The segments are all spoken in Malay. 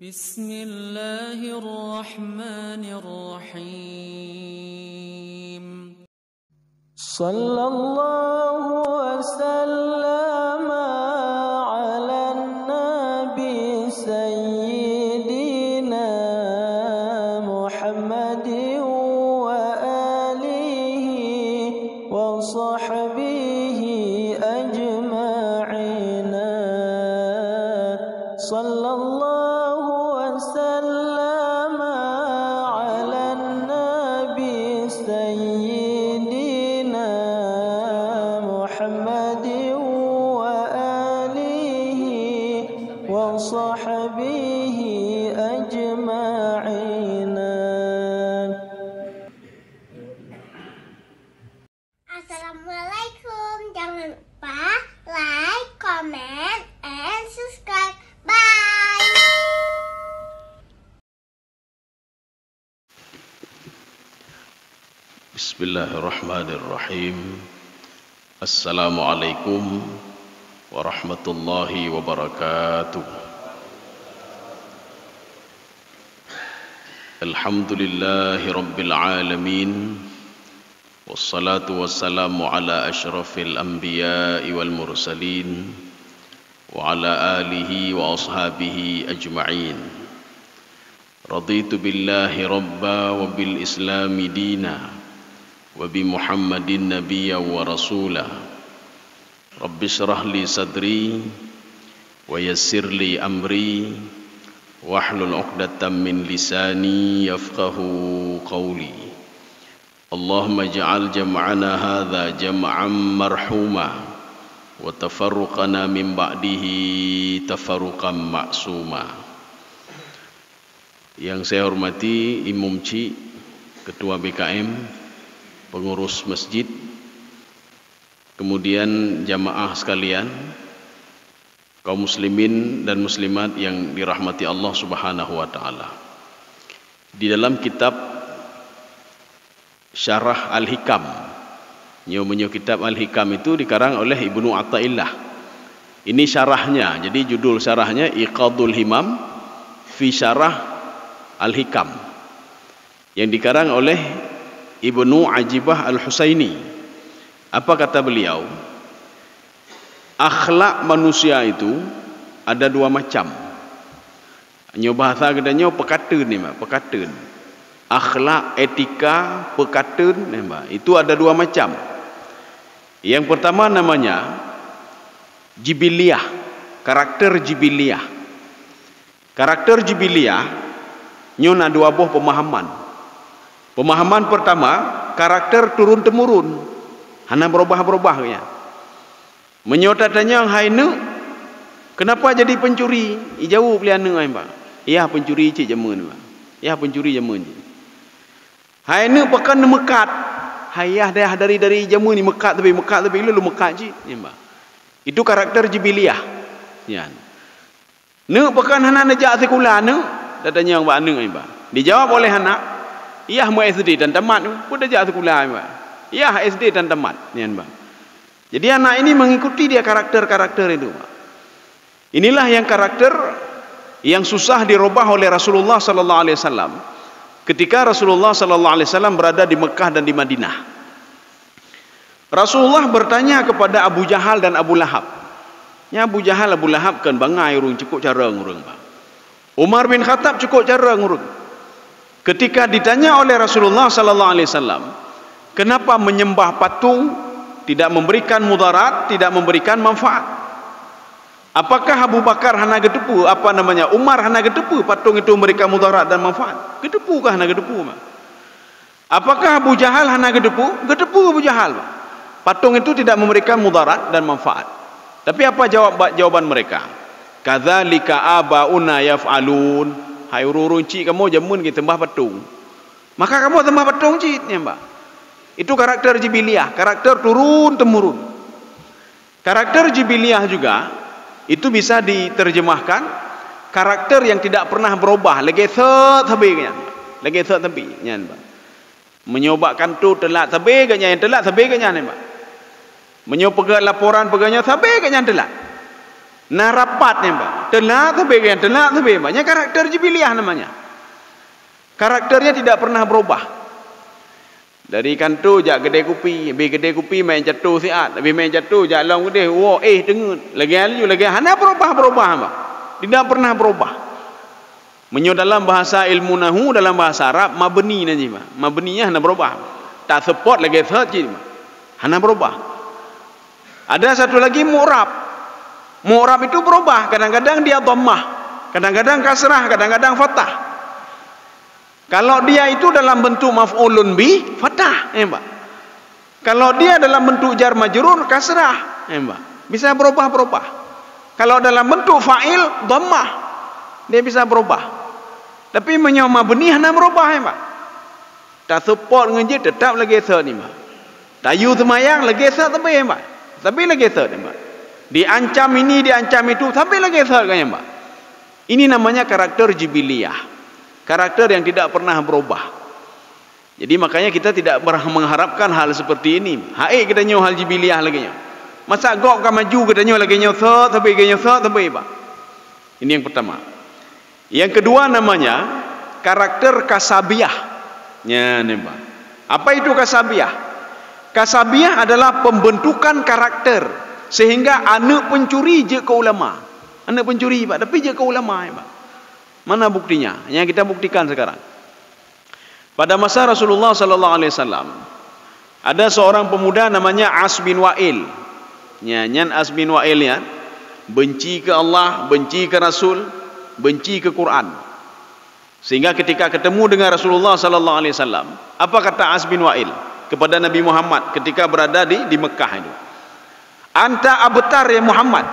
بسم الله الرحمن الرحيم صلى الله وسلم على النبي سيدنا محمد وآله وصحبه أجمعين صلى الله وسلم على النبي سيدنا محمد وآله وصحبه أجمعين. Assalamualaikum. Jangan lupa like, comment, and subscribe. Bye. Bismillahirrahmanirrahim. Assalamualaikum warahmatullahi wabarakatuh. Alhamdulillahi rabbil alamin. Wassalatu wassalamu ala ashrafil anbiya'i wal mursalin wa ala alihi wa ashabihi ajma'in. Raditu billahi rabba wa bil islami dina wa bi Muhammadin nabiyya wa rasula. Rabbi shrah li sadri wa yassir li amri wahlul 'uqdatam min lisani yafqahu qawli. Allahumma ij'al jam'ana hadza jam'an marhuma wa tafarruqana min ba'dihi tafarruqan ma'suma. Yang saya hormati Imam Ci, Ketua BKM, pengurus masjid, kemudian jamaah sekalian, kaum muslimin dan muslimat yang dirahmati Allah Subhanahu wa taala. Di dalam kitab Syarah Al-Hikam, nyo kitab Al-Hikam itu dikarang oleh Ibnu Athaillah. Ini syarahnya, jadi judul syarahnya Iqadul Himam fi Syarah Al-Hikam, yang dikarang oleh Ibnu Ajibah Al-Husaini. Apa kata beliau? Akhlak manusia itu ada dua macam. Nyo bahasa kedanya pekatun ni, pekatun. Akhlak, etika, pekatun, itu ada dua macam. Yang pertama namanya jibiliyah, karakter jibiliyah. Karakter jibiliyah nyo na dua buah pemahaman. Pemahaman pertama, karakter turun temurun, hana berubah-berubah ya. Menyotatanya hainu, kenapa jadi pencuri? Ijau peliana ai ba. Ya pencuri cik jamun ba. Ya pencuri jamun. Hainu pakan mekat. Hayah dah dari jamun ni mekat tapi lu mekat cik ya ba. Itu karakter jibiliyah. Ya. Nu pakan hana najak sekolah nu, datanya ba anu ai ba. Dijawab oleh anak, iya mau SD dan tamat pun dah jatuh sekolah ba. Iya SD dan tamat nian ba. Jadi anak ini mengikuti dia karakter-karakter itu. Inilah yang karakter yang susah dirubah oleh Rasulullah sallallahu alaihi wasallam ketika Rasulullah sallallahu alaihi wasallam berada di Mekah dan di Madinah. Rasulullah bertanya kepada Abu Jahal dan Abu Lahab. Ya Abu Jahal, Abu Lahab kan bangai urang cukup cara urang ba. Umar bin Khattab cukup cara urang. Ketika ditanya oleh Rasulullah sallallahu alaihi wasallam, kenapa menyembah patung tidak memberikan mudarat, tidak memberikan manfaat? Apakah Abu Bakar hana gedepu, Umar hana gedepu patung itu memberikan mudarat dan manfaat? Gedepu kah hana gedepu? Apakah Abu Jahal hana gedepu? Gedepu Abu Jahal. Patung itu tidak memberikan mudarat dan manfaat. Tapi apa jawaban mereka? Kadzalika abauna yaf'alun. Hai ururun cik kamu jamun kita tembah patung. Maka kamu tembah patung cik ya mbak. Itu karakter jibiliyah, karakter turun temurun. Karakter jibiliyah juga itu bisa diterjemahkan karakter yang tidak pernah berubah, legeset habisnya. Legeset habisnya mbak. Menyobakan tu telat habisnya, yang telat habisnya mbak. Menyobakan laporan peganya habisnya telat. Nah rapatnya Pak. Telak tebe Pak. Nya karakter jibiliah namanya. Karakternya tidak pernah berubah. Dari kantu jak gede kupi, lebih gede kupi main jatuh siat, lebih main jatuh jak long gede. Wah, dengar. Lagi hana berubah Pak. Tidak pernah berubah. Menyo dalam bahasa ilmu nahu, dalam bahasa Arab mabni nanti Pak. Mabninya hana berubah. Tak support lagi search Pak. Hana berubah. Ada satu lagi mu'rab. Mu'rab itu berubah. Kadang-kadang dia dhammah, kadang-kadang kasrah, kadang-kadang fathah. Kalau dia itu dalam bentuk maf'ulun bi, fathah, Pak. Kalau dia dalam bentuk jar majrur, kasrah, Pak. Bisa berubah-berubah. Kalau dalam bentuk fa'il, dhammah, dia bisa berubah. Tapi menyama benih hana berubah, Pak. Tak support ngejit tetap lagi ser ni, Pak. Tayu semayang lagi ser tapi, Pak. Tapi lagi ser, Pak. Diancam ini, diancam itu, tapi lagi ser kan, Pak. Ini namanya karakter jibiliyah. Karakter yang tidak pernah berubah. Jadi makanya kita tidak mengharapkan hal seperti ini. Hai kita nyoh hal jibiliyah lagi nyoh. Masa gok kan maju kita nyoh lagi nyoh set tapi Pak. Ini yang pertama. Yang kedua namanya karakter kasabiyah. Ya nih Pak. Apa itu kasabiyah? Kasabiyah adalah pembentukan karakter sehingga anak pencuri je ke ulama. Anak pencuri Pak, tapi je ke ulama Pak. Mana buktinya? Yang kita buktikan sekarang. Pada masa Rasulullah sallallahu alaihi wasallam ada seorang pemuda namanya As bin Wa'il. Nyan As bin Wa'il ya, benci ke Allah, benci ke Rasul, benci ke Quran. Sehingga ketika ketemu dengan Rasulullah sallallahu alaihi wasallam, apa kata As bin Wa'il kepada Nabi Muhammad ketika berada di Mekah itu? Anta abtar ya Muhammad.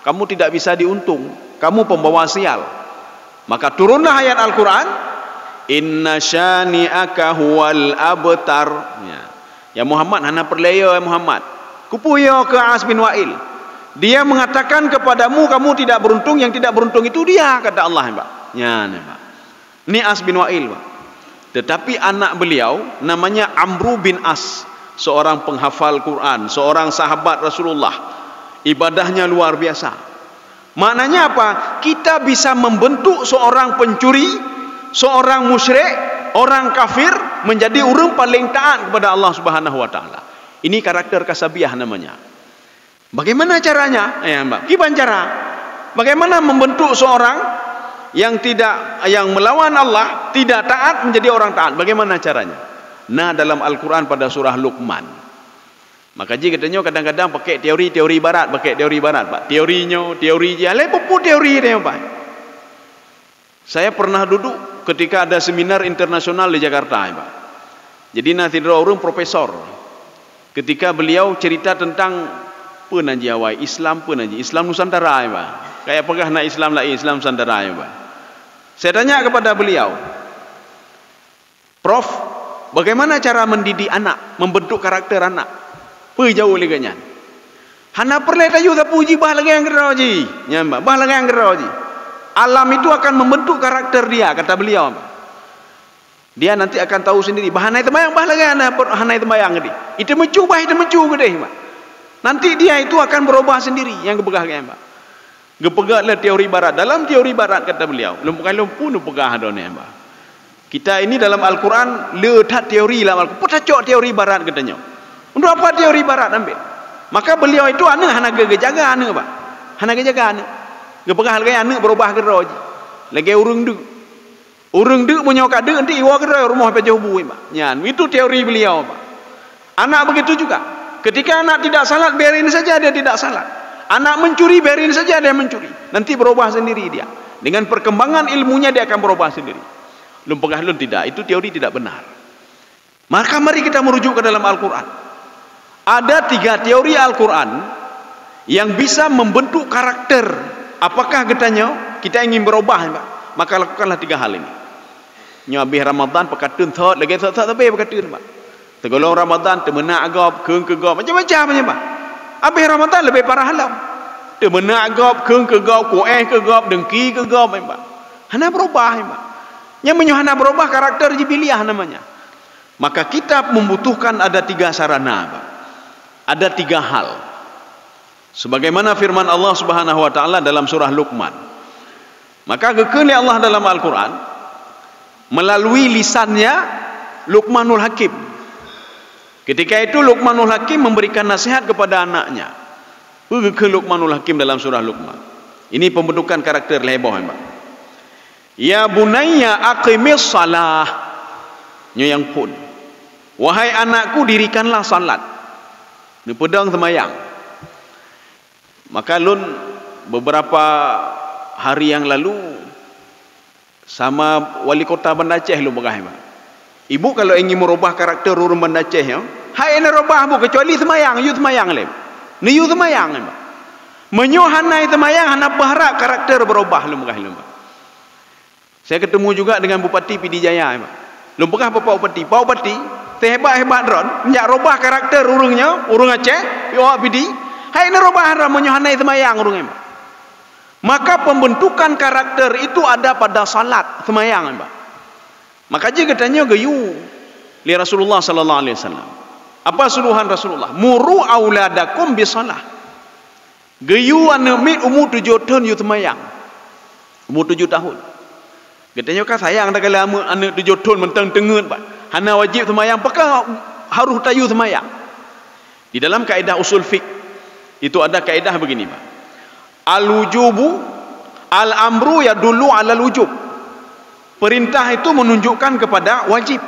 Kamu tidak bisa diuntung, kamu pembawa sial. Maka turunlah ayat Al-Quran, inna syani'aka huwal abtar. Ya Muhammad, hana perlaya ya Muhammad. Kupuyo ke As bin Wa'il. Dia mengatakan kepadamu kamu tidak beruntung, yang tidak beruntung itu dia, kata Allah Pak. Ya, Pak. Ini As bin Wa'il Pak. Tetapi anak beliau namanya Amru bin As, seorang penghafal Quran, seorang sahabat Rasulullah. Ibadahnya luar biasa. Maknanya apa? Kita bisa membentuk seorang pencuri, seorang musyrik, orang kafir menjadi orang paling taat kepada Allah Subhanahu wa taala. Ini karakter kasabiyah namanya. Bagaimana caranya? Mbak, gimana cara? Bagaimana membentuk seorang yang melawan Allah, tidak taat menjadi orang taat? Bagaimana caranya? Nah, dalam Al-Quran pada surah Luqman. Maka jika katanya kadang-kadang pakai teori barat, Pak. Teori dia, lepopo teori dia, Pak. Saya pernah duduk ketika ada seminar internasional di Jakarta, Pak. Jadi nanti ada orang profesor. Ketika beliau cerita tentang penaji awai Islam Nusantara, Pak. Kayak pegah nak Islam lain, Islam Nusantara, Pak. Saya tanya kepada beliau, Prof, bagaimana cara mendidik anak, membentuk karakter anak? Jauh leganya. Hana perle tayu tapuji bah lagi yang geroji. Nyamba, bah lagi yang geroji. Alam itu akan membentuk karakter dia, kata beliau. Dia nanti akan tahu sendiri. Bahana itu bayang bah lagi hana itu bayang gede. Itu mencu gede, Pak. Nanti dia itu akan berubah sendiri yang kepegahnya, Pak. Kepegahlah teori barat. Dalam teori barat kata beliau, lumpuh pegah donya, Pak. Kita ini dalam Al-Qur'an letak teori dalam Al-Qur'an. Potacok teori barat katanya. Untuk apa teori barat ambil? Maka beliau itu hana jaga Pak. Hana jaga anak. Gepegah lagi anak berubah ke roji. Lagi urung duk punya kade nanti iwa ke rumah pe jauh buih, Pak. Nyan, itu teori beliau, Pak. Anak begitu juga. Ketika anak tidak salat, biarin saja dia tidak salat. Anak mencuri, biarin saja dia mencuri. Nanti berubah sendiri dia. Dengan perkembangan ilmunya dia akan berubah sendiri. Lumpegah tidak, itu teori tidak benar. Maka mari kita merujuk ke dalam Al-Quran. Ada 3 teori Al-Quran yang bisa membentuk karakter. Apakah katanya kita ingin berubah, Pak? Maka lakukanlah 3 hal ini. Nyabih Ramadan pekatun thot lagi thot tapi pekatun, Pak. Tegolong Ramadan temena agop keung kegop macam-macamnya, Pak. Habis Ramadan lebih parah halam. Temena agop keung kegop kegop dengki kegop, Pak. Hana berubah, Pak. Yang menyuhana berubah karakter jibiliyah namanya. Maka kita membutuhkan ada 3 sarana, Pak. Ada 3 hal. Sebagaimana firman Allah Subhanahu wa taala dalam surah Luqman. Maka gekali Allah dalam Al-Quran melalui lisannya Luqmanul Hakim. Ketika itu Luqmanul Hakim memberikan nasihat kepada anaknya. Gekali Luqmanul Hakim dalam surah Luqman. Ini pembentukan karakter leboh, Mbak. Ya bunayya aqimis salah. Yang pun. Wahai anakku, dirikanlah salat. Ini pedang semayang. Maka lun beberapa hari yang lalu sama wali kota Banda Aceh lu berkah. Ibu kalau ingin merubah karakter urun Banda Aceh, ya, hai ini rubah bu kecuali semayang, you semayang lem. Ni you semayang lem. Menyohanai semayang hana berharap karakter berubah lu berkah lu. Saya ketemu juga dengan Bupati Pidi Jaya, lu berkah Pak Bupati, Pak Bupati hebat-hebat ron, nyak rubah karakter urungnya, urung Aceh, yo Pidi. Hai ini rubah haram menyohanai semayang urungnya. Maka pembentukan karakter itu ada pada salat semayang, Mbak. Maka jika katanya gayu li Rasulullah sallallahu alaihi wasallam. Apa suruhan Rasulullah? Muru auladakum bisalah. Gayu anu mit umur 7 tahun yu semayang. Umur 7 tahun. Katanya ka sayang dah kalau anak 7 tahun mentang tengen, Pak. Hana wajib semayang, pakah harus tayu semayang. Di dalam kaedah usul fiqh itu ada kaedah begini, Pak. Al-wujubu al-amru yadullu ala al-wujub. Perintah itu menunjukkan kepada wajib.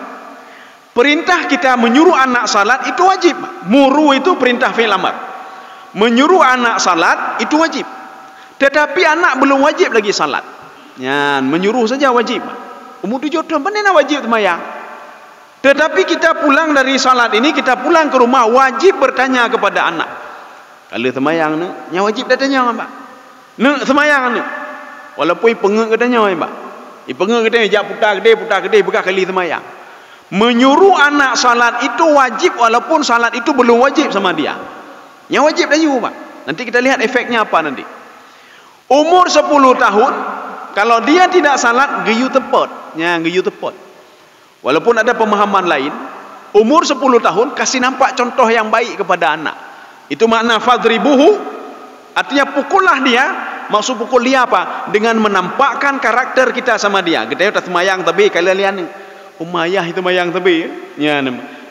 Perintah kita menyuruh anak salat itu wajib. Muru itu perintah fi'il amr. Menyuruh anak salat itu wajib. Tetapi anak belum wajib lagi salat. Ya, menyuruh saja wajib. Umur 7 tahun mana wajib semayang. Tetapi kita pulang dari salat ini, kita pulang ke rumah wajib bertanya kepada anak. Kalau semayang ni, yang wajib dah tanya, Pak. Nak semayang ni. Walaupun pengek katanya, Pak. Pengek katanya, jak putar gede, bekah kali semayang. Menyuruh anak salat itu wajib walaupun salat itu belum wajib sama dia. Yang wajib dah you, Pak. Nanti kita lihat efeknya apa nanti. Umur 10 tahun, kalau dia tidak salat, geyu tepat. Ya, geyu tepat. Walaupun ada pemahaman lain, umur 10 tahun, kasih nampak contoh yang baik kepada anak. Itu makna fadribuhu, artinya pukullah dia. Maksud pukul dia apa? Dengan menampakkan karakter kita sama dia. Kita tak semayang tapi kalian umayah itu semayang tapi ya,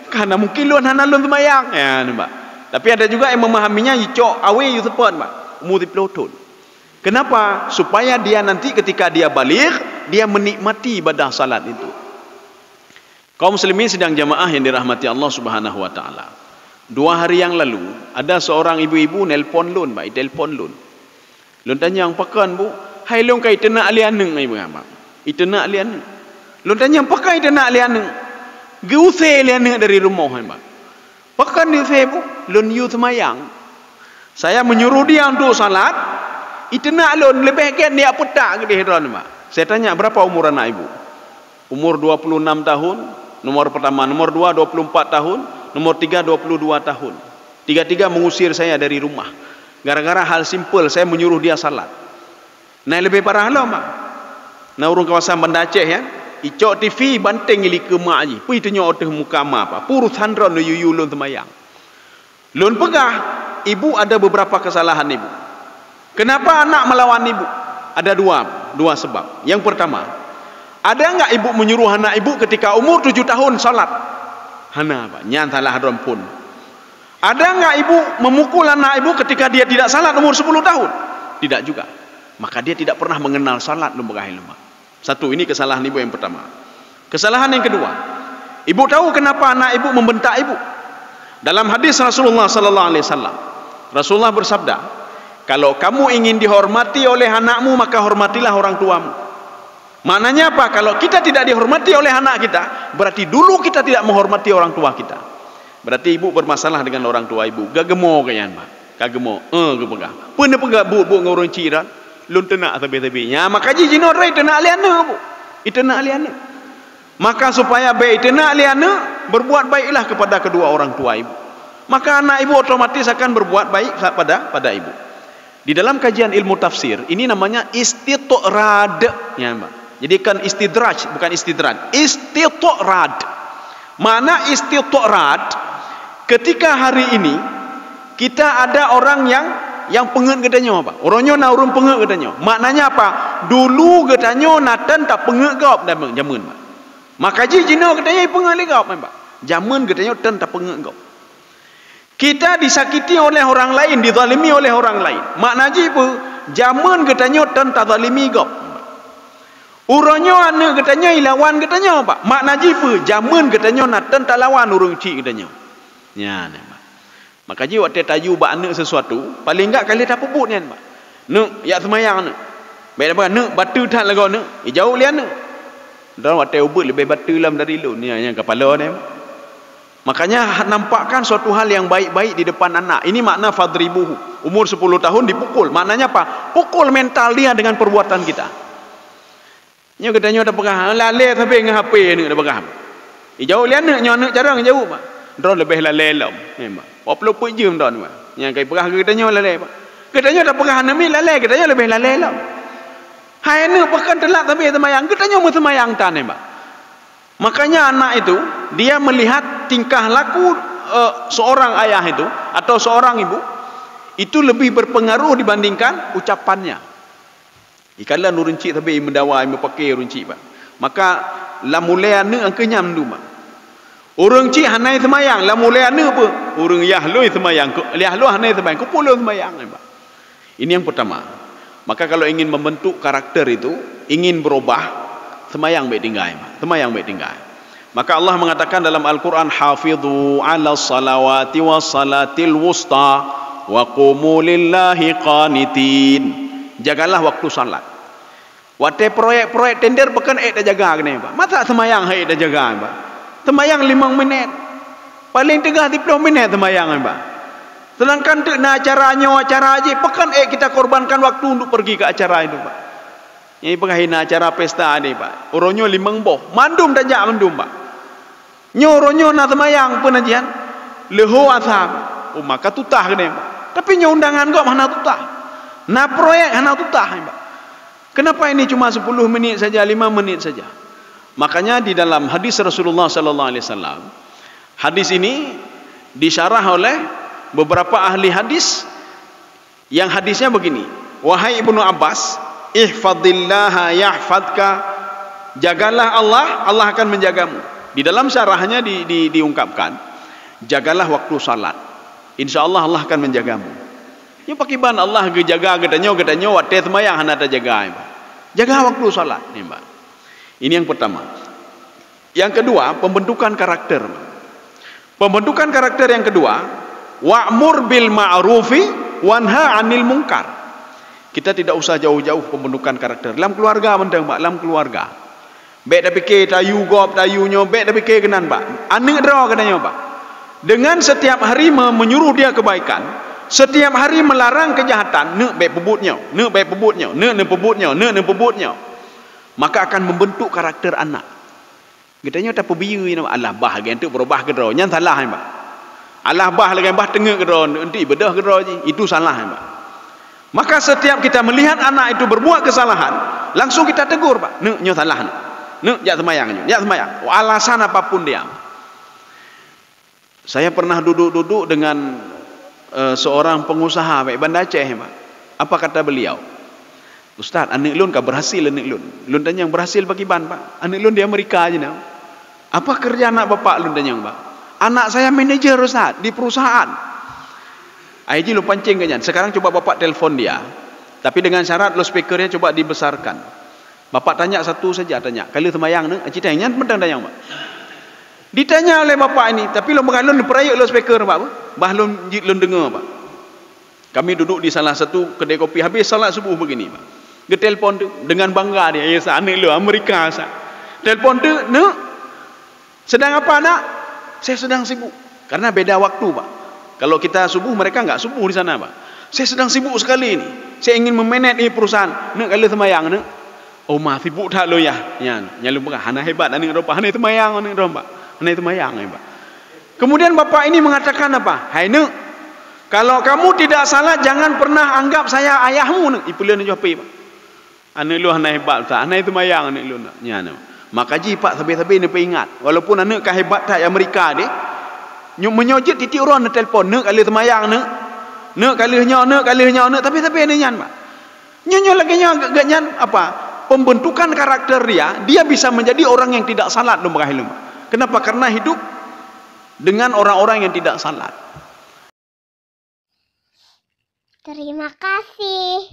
karena mungkin lu hana lu semayang ya, nampak. Tapi ada juga yang memahaminya cok awe you tepat, Pak. Umur 10 tahun. Kenapa? Supaya dia nanti ketika dia balik, dia menikmati ibadah salat itu. Kaum muslimin sedang jamaah yang dirahmati Allah Subhanahu wa taala. 2 hari yang lalu ada seorang ibu-ibu nelpon lun, Pak, telpon lun. Lun tanya yang pakan, Bu, hai lun kai tenak lianeng ai Pak. Itenak lianeng. Lun tanya yang pakai tenak lianeng. Geuse lianeng dari rumah, Pak. Pakan dia Bu, lun yu semayang. Saya menyuruh dia untuk salat. Itenak lun lebih kan dia petak gede hidran, Pak. Saya tanya berapa umur anak ibu? Umur 26 tahun, nomor pertama, nomor 2 24 tahun. Nomor 3 22 tahun. 3 mengusir saya dari rumah. Gara-gara hal simple, saya menyuruh dia salat. Nah lebih parah lah, Mak. Nah urung kawasan Banda Aceh ya. Icok TV banteng ili ke mak ji. Pu itu nyok muka mak apa. Purus handron yu lun semayang. Lun pegah, ibu ada beberapa kesalahan ibu. Kenapa anak melawan ibu? Ada dua sebab. Yang pertama, ada enggak ibu menyuruh anak ibu ketika umur 7 tahun salat? Hana, Pak, nyan salah hadron pun. Ada enggak ibu memukul anak ibu ketika dia tidak salat umur 10 tahun? Tidak juga. Maka dia tidak pernah mengenal salat lumrah ilmu. Satu, ini kesalahan ibu yang pertama. Kesalahan yang kedua, ibu tahu kenapa anak ibu membentak ibu? Dalam hadis Rasulullah sallallahu alaihi wasallam, Rasulullah bersabda, kalau kamu ingin dihormati oleh anakmu, maka hormatilah orang tuamu. Maknanya apa? Kalau kita tidak dihormati oleh anak kita, berarti dulu kita tidak menghormati orang tua kita. Berarti ibu bermasalah dengan orang tua ibu. Gagemo kayaknya, Pak. Gagemo. Gepegah. Pun pegah bu ngurung ciran. Lun tenak tabi-tabinya. Maka ji jinor rai tenak liana, Bu. Itenak liana. Maka supaya baik tenak liana, berbuat baiklah kepada kedua orang tua ibu. Maka anak ibu otomatis akan berbuat baik pada ibu. Di dalam kajian ilmu tafsir, ini namanya istitrad, ya, Pak. Jadi kan istidraj, bukan istidrad. Istitrad. Mana istitrad? Ketika hari ini kita ada orang yang pengen katanya apa? Orangnya nak urung pengen katanya. Maknanya apa? Dulu katanya natan tak pengen gap dan jamun. Maka jino katanya pengen lagi gap Pak. Jamun katanya tan tak pengen gap. Kita disakiti oleh orang lain, dizalimi oleh orang lain. Maknanya apa? Jamun katanya tan tak zalimi gap. Urangnya anak katanya ilawan katanya apa? Maknanya apa? Jamun katanya natan tak lawan urang cik katanya. Ya, maka ji waktu tayu ba anak sesuatu, paling enggak kali tak pebut kan, Pak. Nak ya semayang nak. Baik apa nak batu tak lagu nak. Jauh lian nak. Dan waktu ubut lebih batu lam dari lu ni yang kepala ni. Makanya nampakkan suatu hal yang baik-baik di depan anak. Ini makna fadribuhu. Umur 10 tahun dipukul. Maknanya apa? Pukul mental dia dengan perbuatan kita. Nya katanya dah pegang lalai sampai dengan HP ni dah pegang. Jauh lian nak nyak jarang jauh Pak. Drone lebih lalai lam. Memang. Apa lupa jam dah ni Pak. Yang kai perah katanya lalai Pak. Katanya dah perah nami lalai, katanya lebih lalai lam. Hai ni pekan telat tapi semayang, katanya mau semayang tan ni Pak. Makanya anak itu dia melihat tingkah laku seorang ayah itu atau seorang ibu itu lebih berpengaruh dibandingkan ucapannya. Ikala nurunci tapi mendawai mepakai runci Pak. Maka la mulai anu angkanya mendu Pak. Orang cik hanai semayang, la mulai anu apa? Orang yahloi semayang, yahloi hanai semayang, ku puluh semayang ni Pak. Ini yang pertama. Maka kalau ingin membentuk karakter itu, ingin berubah, semayang baik tinggal Pak. Semayang baik tinggal. Maka Allah mengatakan dalam Al-Quran, hafidhu ala salawati wa salatil wusta wa qumu lillahi qanitin. Jagalah waktu salat. Waktu proyek-proyek tender pekan dah jaga ni Pak. Masa semayang hai dah jaga Pak. Semayang 5 minit. Paling 30 minit semayang Pak. Sedangkan tu nak acara aja pekan kita korbankan waktu untuk pergi ke acara itu Pak. Ini penghina acara pesta ni Pak. Orangnya 5 boh. Mandum dan jak mandum Pak. Nyoronyo nak semayang pengajian. Leho asam. Oh maka tutah ke ni Pak. Tapi nyo undangan kok mana tutah. Na proyek mana tutah Pak. Kenapa ini cuma 10 menit saja, 5 menit saja? Makanya di dalam hadis Rasulullah sallallahu alaihi wasallam, hadis ini disyarah oleh beberapa ahli hadis yang hadisnya begini. Wahai Ibnu Abbas, ihfadillaha yahfadka. Jagalah Allah, Allah akan menjagamu. Di dalam syarahnya diungkapkan, jagalah waktu salat. Insyaallah Allah akan menjagamu. Ya pakai ban Allah ke jaga katanya waktu semayang hana jaga. Jaga waktu salat ni Pak. Ini yang pertama. Yang kedua, pembentukan karakter. Pembentukan karakter yang kedua, wa'mur bil ma'rufi wanha 'anil munkar. Kita tidak usah jauh-jauh pembentukan karakter. Dalam keluarga mendang Pak, dalam keluarga. Baik dah fikir tayu gop tayunyo, baik dah fikir kenan Pak. Anak draw katanya Pak. Dengan setiap hari menyuruh dia kebaikan, setiap hari melarang kejahatan, nak baik pebutnya, nak baik pebutnya, nak pebutnya, nak pebutnya. Maka akan membentuk karakter anak. Katanya tak pebiu ni Allah bah lagi untuk berubah ke draw. Yang salah Pak. Allah bah lagi bah tengah ke draw, nanti bedah ke draw je. Itu salah Pak. Maka setiap kita melihat anak itu berbuat kesalahan, langsung kita tegur Pak. Nyo salah nak. Nak jak semayang, jak semayang. Alasan apapun dia. Saya pernah duduk-duduk dengan seorang pengusaha baik Banda Aceh Pak. Apa kata beliau? Ustaz, anak lun kah berhasil anak lun? Lun tanya yang berhasil bagi ban Pak. Anak lun di Amerika aja nak. Apa kerja anak bapak lun tanya Pak? Anak saya manajer Ustaz di perusahaan. Aji lu pancing kanyan. Sekarang coba bapak telefon dia. Tapi dengan syarat lo speakernya coba dibesarkan. Bapak tanya satu saja tanya. Kalau semayang nak, aji tanya mentang tanya Pak. Ditanya oleh bapak ini, tapi lo mengalun perayuk lo speaker Pak. Bah lun dengar Pak. Kami duduk di salah satu kedai kopi habis salat subuh begini Pak. Dia telefon tu dengan bangga dia, ya anak lu Amerika sah. Telefon tu, nak sedang apa nak? Saya sedang sibuk. Karena beda waktu Pak. Kalau kita subuh mereka enggak subuh di sana Pak. Saya sedang sibuk sekali ni. Saya ingin memanage ni perusahaan. Nak kalau semayang nak. Oh mah sibuk tak lo ya? Ya, nyalu berah. Hana hebat anak ropa, hana semayang anak ropa. Hana semayang Pak. Kemudian bapak ini mengatakan apa? Hai nak, kalau kamu tidak salah jangan pernah anggap saya ayahmu nak. Ipulian ni Pak. Anak lu hana hebat tak? Hana semayang anak lu nak. Ya nak. Maka ji Pak sabi-sabi ni peringat. Walaupun anak kah hebat tak Amerika dia, menyojit titik orang nak telefon nak kalau semayang nak. Nak kalihnya, tapi ini nyan, Pak. Nyonya lagi gak nyan apa? Pembentukan karakter dia bisa menjadi orang yang tidak salat dong bahilum. Kenapa? Karena hidup dengan orang-orang yang tidak salat. Terima kasih.